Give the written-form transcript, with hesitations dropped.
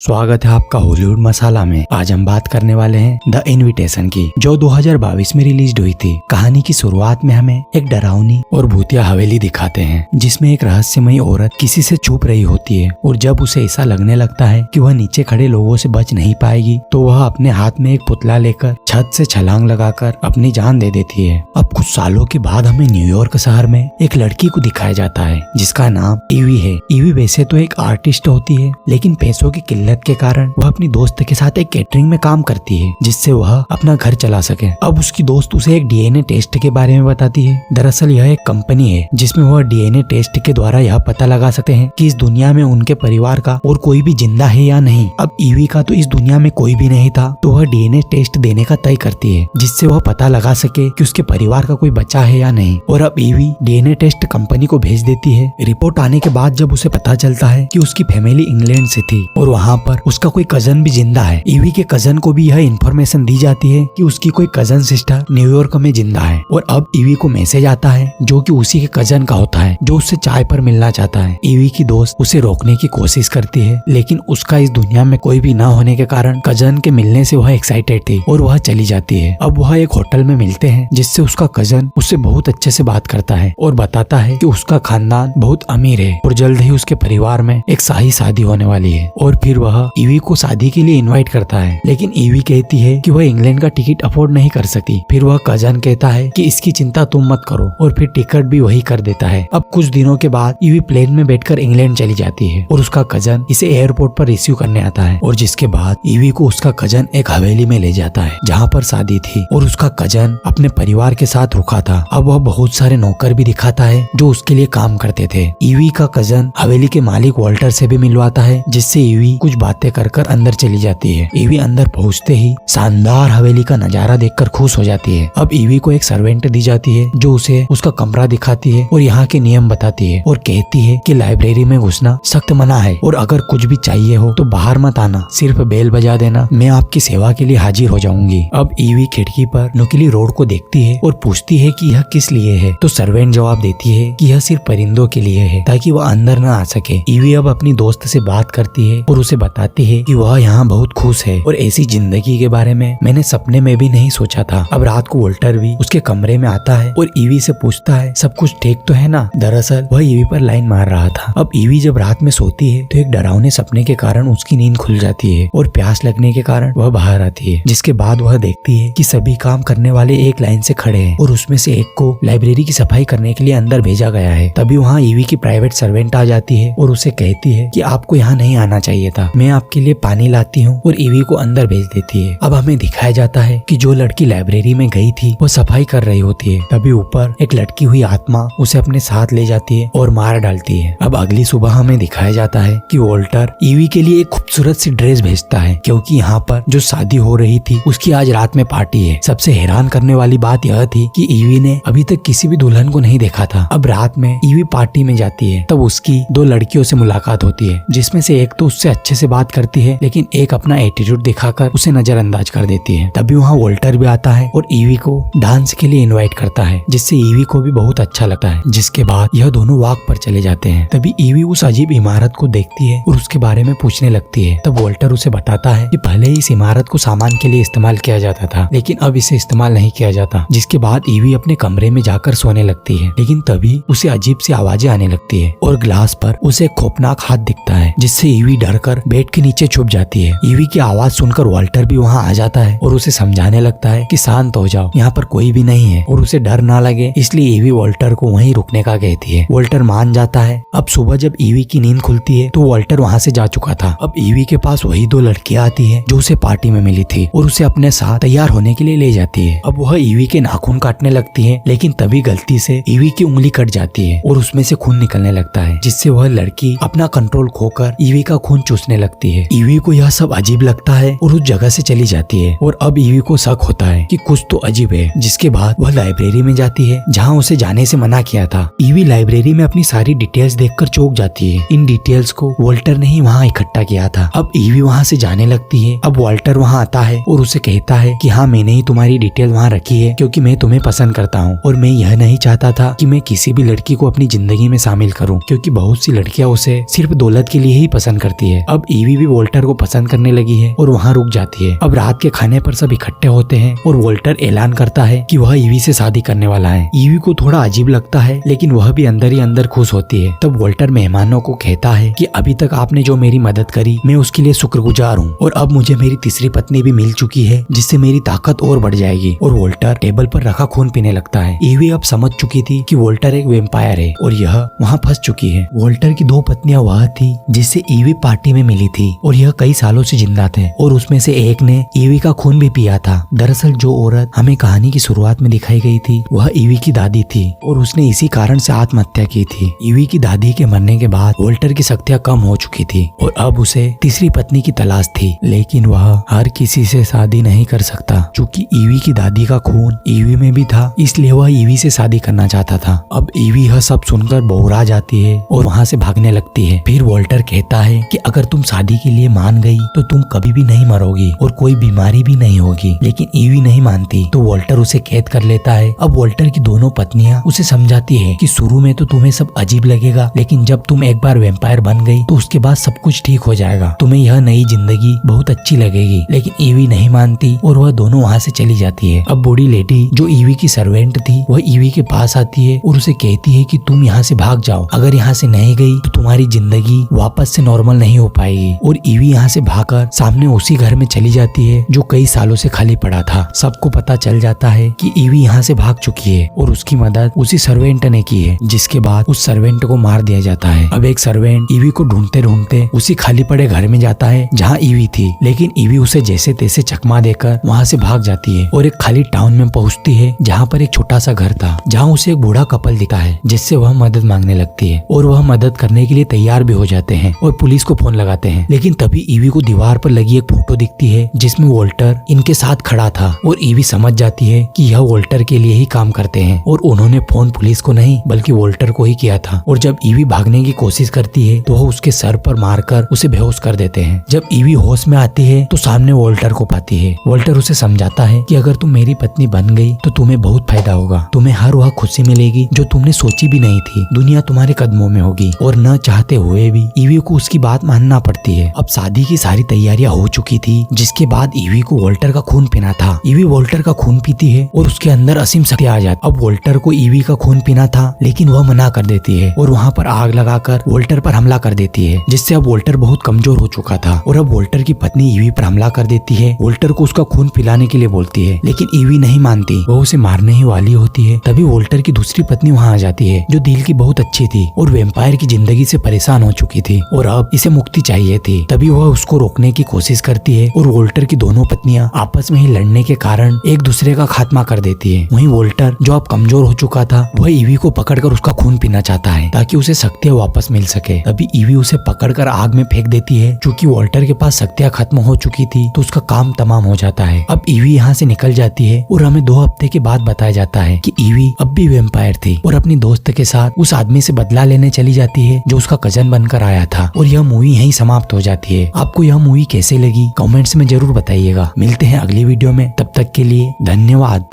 स्वागत है आपका हॉलीवुड मसाला में। आज हम बात करने वाले हैं द इनविटेशन की, जो 2022 में रिलीज हुई थी। कहानी की शुरुआत में हमें एक डरावनी और भूतिया हवेली दिखाते हैं, जिसमें एक रहस्यमयी औरत किसी से छुप रही होती है, और जब उसे ऐसा लगने लगता है कि वह नीचे खड़े लोगों से बच नहीं पाएगी, तो वह अपने हाथ में एक पुतला लेकर छत से छलांग लगाकर अपनी जान दे देती है। अब कुछ सालों के बाद हमें न्यूयॉर्क शहर में एक लड़की को दिखाया जाता है, जिसका नाम ईवी है। ईवी वैसे तो एक आर्टिस्ट होती है, लेकिन पैसों की किल्लत के कारण वह अपनी दोस्त के साथ एक कैटरिंग में काम करती है, जिससे वह अपना घर चला सके। अब उसकी दोस्त उसे एक डीएनए टेस्ट के बारे में बताती है। दरअसल यह एक कंपनी है जिसमें वह डीएनए टेस्ट के द्वारा यह पता लगा सकते हैं कि इस दुनिया में उनके परिवार का और कोई भी जिंदा है या नहीं। अब ईवी का तो इस दुनिया में कोई भी नहीं था, तो वह डीएनए टेस्ट देने का तय करती है, जिससे वह पता लगा सके कि उसके परिवार का कोई बचा है या नहीं। और अब ईवी डीएनए टेस्ट कंपनी को भेज देती है। रिपोर्ट आने के बाद जब उसे पता चलता है कि उसकी फैमिली इंग्लैंड से थी और वहाँ पर उसका कोई कजन भी जिंदा है, ईवी के कजन को भी यह इन्फॉर्मेशन दी जाती है कि उसकी कोई कजन सिस्टर न्यूयॉर्क में जिंदा है। और अब ईवी को मैसेज आता है जो कि उसी के कजन का होता है, जो उससे चाय पर मिलना चाहता है। ईवी की दोस्त उसे रोकने की कोशिश करती है, लेकिन उसका इस दुनिया में कोई भी न होने के कारण कजन के मिलने से वह एक्साइटेड थी और वह चली जाती है। अब वह एक होटल में मिलते हैं, जिससे उसका कजन उससे बहुत अच्छे से बात करता है और बताता है कि उसका खानदान बहुत अमीर है और जल्द ही उसके परिवार में एक शाही शादी होने वाली है। और फिर वह ईवी को शादी के लिए इनवाइट करता है, लेकिन ईवी कहती है कि वह इंग्लैंड का टिकट अफोर्ड नहीं कर सकती। फिर वह कजन कहता है कि इसकी चिंता तुम मत करो, और फिर टिकट भी वही कर देता है। अब कुछ दिनों के बाद ईवी प्लेन में बैठकर इंग्लैंड चली जाती है और उसका कजन इसे एयरपोर्ट पर रिसीव करने आता है। और जिसके बाद ईवी को उसका कजन एक हवेली में ले जाता है जहाँ पर शादी थी, और उसका कजन अपने परिवार के साथ रुका था। अब वह बहुत सारे नौकर भी दिखाता है जो उसके लिए काम करते थे। ईवी का कजन हवेली के मालिक वॉल्टर से भी मिलवाता है, जिससे ईवी कुछ बातें कर अंदर चली जाती है। ईवी अंदर पहुंचते ही शानदार हवेली का नजारा देखकर खुश हो जाती है। अब ईवी को एक सर्वेंट दी जाती है जो उसे उसका कमरा दिखाती है और यहाँ के नियम बताती है, और कहती है कि लाइब्रेरी में घुसना सख्त मना है, और अगर कुछ भी चाहिए हो तो बाहर मत आना, सिर्फ बेल बजा देना, मैं आपकी सेवा के लिए हाजिर हो जाऊंगी। अब ईवी खिड़की पर नुकीली रोड को देखती है और पूछती है कि यह किस लिए है, तो सर्वेंट जवाब देती है कि यह सिर्फ परिंदों के लिए है, ताकि वह अंदर न आ सके। ईवी अब अपनी दोस्त से बात करती है और उसे बताती है कि वह यहाँ बहुत खुश है, और ऐसी जिंदगी के बारे में मैंने सपने में भी नहीं सोचा था। अब रात को वोल्टर भी उसके कमरे में आता है और ईवी से पूछता है सब कुछ ठीक तो है ना। दरअसल वह ईवी पर लाइन मार रहा था। अब ईवी जब रात में सोती है तो एक डरावने सपने के कारण उसकी नींद खुल जाती है और प्यास लगने के कारण वह बाहर आती है, जिसके बाद वह देखती है कि सभी काम करने वाले एक लाइन से खड़े हैं और उसमें से एक को लाइब्रेरी की सफाई करने के लिए अंदर भेजा गया है। तभी वहाँ ईवी की प्राइवेट सर्वेंट आ जाती है और उसे कहती है कि आपको यहाँ नहीं आना चाहिए था, मैं आपके लिए पानी लाती हूँ, और ईवी को अंदर भेज देती है। अब हमें दिखाया जाता है कि जो लड़की लाइब्रेरी में गई थी वो सफाई कर रही होती है। तभी ऊपर एक लटकी हुई आत्मा उसे अपने साथ ले जाती है और मार डालती है। अब अगली सुबह हमें दिखाया जाता है कि वोल्टर ईवी के लिए एक खूबसूरत सी ड्रेस भेजता है, क्योंकि यहाँ पर जो शादी हो रही थी उसकी आज रात में पार्टी है। सबसे हैरान करने वाली बात यह थी कि ईवी ने अभी तक किसी भी दुल्हन को नहीं देखा था। अब रात में ईवी पार्टी में जाती है, तब उसकी दो लड़कियों से मुलाकात होती है, जिसमें से एक तो उससे अच्छे से बात करती है, लेकिन एक अपना एटीट्यूड दिखाकर उसे नजरअंदाज कर देती है। तभी वहाँ वोल्टर भी आता है और ईवी को डांस के लिए इनवाइट करता है, जिससे ईवी को भी बहुत अच्छा लगता है। जिसके बाद यह दोनों वॉक पर चले जाते हैं। तभी ईवी उस अजीब इमारत को देखती है और उसके बारे में पूछने लगती है। तब वोल्टर उसे बताता है कि पहले इस इमारत को सामान के लिए इस्तेमाल किया जाता था, लेकिन अब इसे इस्तेमाल नहीं किया जाता। जिसके बाद ईवी अपने कमरे में जाकर सोने लगती है, लेकिन तभी उसे अजीब सी आवाजें आने लगती है और ग्लास पर उसे एक खौफनाक हाथ दिखता है, जिससे ईवी डरकर बेड के नीचे छुप जाती है। ईवी की आवाज सुनकर वॉल्टर भी वहाँ आ जाता है और उसे समझाने लगता है कि शांत हो जाओ, यहाँ पर कोई भी नहीं है, और उसे डर ना लगे इसलिए ईवी वॉल्टर को वहीं रुकने का कहती है। वॉल्टर मान जाता है। अब सुबह जब ईवी की नींद खुलती है तो वॉल्टर वहाँ से जा चुका था। अब ईवी के पास वही दो लड़कियां आती है जो उसे पार्टी में मिली थी और उसे अपने साथ तैयार होने के लिए ले जाती है। अब वह ईवी के नाखून काटने लगती है, लेकिन तभी गलती से ईवी की उंगली कट जाती है और उसमें से खून निकलने लगता है, जिससे वह लड़की अपना कंट्रोल खोकर ईवी का खून चूसने लगती है। ईवी को यह सब अजीब लगता है और उस जगह से चली जाती है, और अब ईवी को शक होता है कि कुछ तो अजीब है। जिसके बाद वह लाइब्रेरी में जाती है जहाँ उसे जाने से मना किया था। ईवी लाइब्रेरी में अपनी सारी डिटेल्स देखकर चौंक जाती है। इन डिटेल्स को वॉल्टर ने ही वहाँ इकट्ठा किया था। अब ईवी वहाँ से जाने लगती है। अब वॉल्टर वहाँ आता है और उसे कहता है कि हाँ, मैंने ही तुम्हारी डिटेल वहाँ रखी है क्योंकि मैं तुम्हें पसंद करता हूँ, और मैं यह नहीं चाहता था कि मैं किसी भी लड़की को अपनी जिंदगी में शामिल करूँ, क्योंकि बहुत सी लड़कियां उसे सिर्फ दौलत के लिए ही पसंद करती है। अब ईवी भी वोल्टर को पसंद करने लगी है और वहाँ रुक जाती है। अब रात के खाने पर सब इकट्ठे होते हैं और वोल्टर ऐलान करता है कि वह ईवी से शादी करने वाला है। ईवी को थोड़ा अजीब लगता है लेकिन वह भी अंदर ही अंदर खुश होती है। तब वोल्टर मेहमानों को कहता है कि अभी तक आपने जो मेरी मदद करी मैं उसके लिए शुक्रगुजार हूँ और अब मुझे मेरी तीसरी पत्नी भी मिल चुकी है जिससे मेरी ताकत और बढ़ जाएगी। और वोल्टर टेबल पर रखा खून पीने लगता है। ईवी अब समझ चुकी थी कि वोल्टर एक वेम्पायर है और यह वहाँ फंस चुकी है। वोल्टर की 2 पत्नियां वह थी जिससे ईवी पार्टी में मिली थी और यह कई सालों से जिंदा थे और उसमें से एक ने ईवी का खून भी पिया था। दरअसल जो औरत हमें कहानी की शुरुआत में दिखाई गई थी वह ईवी की दादी थी और उसने इसी कारण से आत्महत्या की थी। ईवी की दादी के मरने के बाद वोल्टर की शक्तियां कम हो चुकी थी और अब उसे तीसरी पत्नी की तलाश थी, लेकिन वह हर किसी से शादी नहीं कर सकता। चूंकि ईवी की दादी का खून ईवी में भी था इसलिए वह ईवी से शादी करना चाहता था। अब ईवी यह सब सुनकर बहुरा जाती है और वहाँ से भागने लगती है। फिर वोल्टर कहता है कि अगर तुम शादी के लिए मान गई तो तुम कभी भी नहीं मरोगी और कोई बीमारी भी नहीं होगी। लेकिन ईवी नहीं मानती तो वोल्टर उसे कैद कर लेता है। अब वोल्टर की दोनों पत्नियां उसे समझाती है कि शुरू में तो तुम्हें सब अजीब लगेगा लेकिन जब तुम एक बार वेम्पायर बन गई तो उसके बाद सब कुछ ठीक हो जाएगा, तुम्हें यह नई जिंदगी बहुत अच्छी लगेगी। लेकिन ईवी नहीं मानती और वह दोनों वहाँ से चली जाती है। अब बूढ़ी लेडी जो ईवी की सर्वेंट थी वह ईवी के पास आती है और उसे कहती है कि तुम यहाँ से भाग जाओ, अगर यहाँ से नहीं गई तो तुम्हारी जिंदगी वापस से नॉर्मल नहीं हो पाएगी। और ईवी यहाँ से भागकर सामने उसी घर में चली जाती है जो कई सालों से खाली पड़ा था। सबको पता चल जाता है कि ईवी यहाँ से भाग चुकी है और उसकी मदद उसी सर्वेंट ने की है, जिसके बाद उस सर्वेंट को मार दिया जाता है। अब एक सर्वेंट ईवी को ढूंढते ढूंढते उसी खाली पड़े घर में जाता है जहाँ ईवी थी, लेकिन ईवी उसे जैसे तैसे चकमा देकर वहाँ से भाग जाती है और एक खाली टाउन में पहुँचती है जहाँ पर एक छोटा सा घर था, जहाँ उसे एक बूढ़ा कपल दिखता है जिससे वह मदद मांगने लगती है और वह मदद करने के लिए तैयार भी हो जाते हैं और पुलिस को फोन लगाते हैं। लेकिन तभी ईवी को दीवार पर लगी एक फोटो दिखती है जिसमें वोल्टर इनके साथ खड़ा था और ईवी समझ जाती है कि यह वोल्टर के लिए ही काम करते हैं और उन्होंने फोन पुलिस को नहीं बल्कि वोल्टर को ही किया था। और जब ईवी भागने की कोशिश करती है तो वह उसके सर पर मारकर उसे बेहोश कर देते हैं। जब ईवी होश में आती है तो सामने वोल्टर को पाती है। वोल्टर उसे समझाता है कि अगर तुम मेरी पत्नी बन गई तो तुम्हें बहुत फायदा होगा, तुम्हें हर वह खुशी मिलेगी जो तुमने सोची भी नहीं थी, दुनिया तुम्हारे कदमों में होगी। और न चाहते हुए भी ईवी को उसकी बात मानना पड़ती है। अब शादी की सारी तैयारियां हो चुकी थी, जिसके बाद ईवी को वोल्टर का खून पीना था। ईवी वोल्टर का खून पीती है और उसके अंदर असीम शक्ति आ जाती। अब वोल्टर को ईवी का खून पीना था लेकिन वह मना कर देती है और वहाँ पर आग लगाकर वोल्टर पर हमला कर देती है, जिससे अब वोल्टर बहुत कमजोर हो चुका था। और अब वोल्टर की पत्नी ईवी पर हमला कर देती है, वोल्टर को उसका खून पिलाने के लिए बोलती है, लेकिन ईवी नहीं मानती, वह उसे मारने ही वाली होती है। तभी वोल्टर की दूसरी पत्नी वहाँ आ जाती है जो दिल की बहुत अच्छी थी और वेम्पायर की जिंदगी से परेशान हो चुकी थी और अब इसे मुक्ति चाहिए थी। तभी वह उसको रोकने की कोशिश करती है और वोल्टर की दोनों पत्नियां आपस में ही लड़ने के कारण एक दूसरे का खात्मा कर देती है। वहीं वोल्टर जो अब कमजोर हो चुका था वह ईवी को पकड़कर उसका खून पीना चाहता है ताकि उसे शक्तियां वापस मिल सके। तभी ईवी उसे पकड़कर आग में फेंक देती है। चूंकि वोल्टर के पास शक्तियां खत्म हो चुकी थी तो उसका काम तमाम हो जाता है। अब ईवी यहाँ से निकल जाती है और हमें 2 हफ्ते के बाद बताया जाता है कि ईवी अब भी वेम्पायर थी और अपनी दोस्त के साथ उस आदमी से बदला लेने चली जाती है जो उसका कजन बनकर आया था। और यह मूवी यहीं समाप्त हो जाती है। आपको यह मूवी कैसे लगी कमेंट्स में जरूर बताइएगा। मिलते हैं अगली वीडियो में, तब तक के लिए धन्यवाद।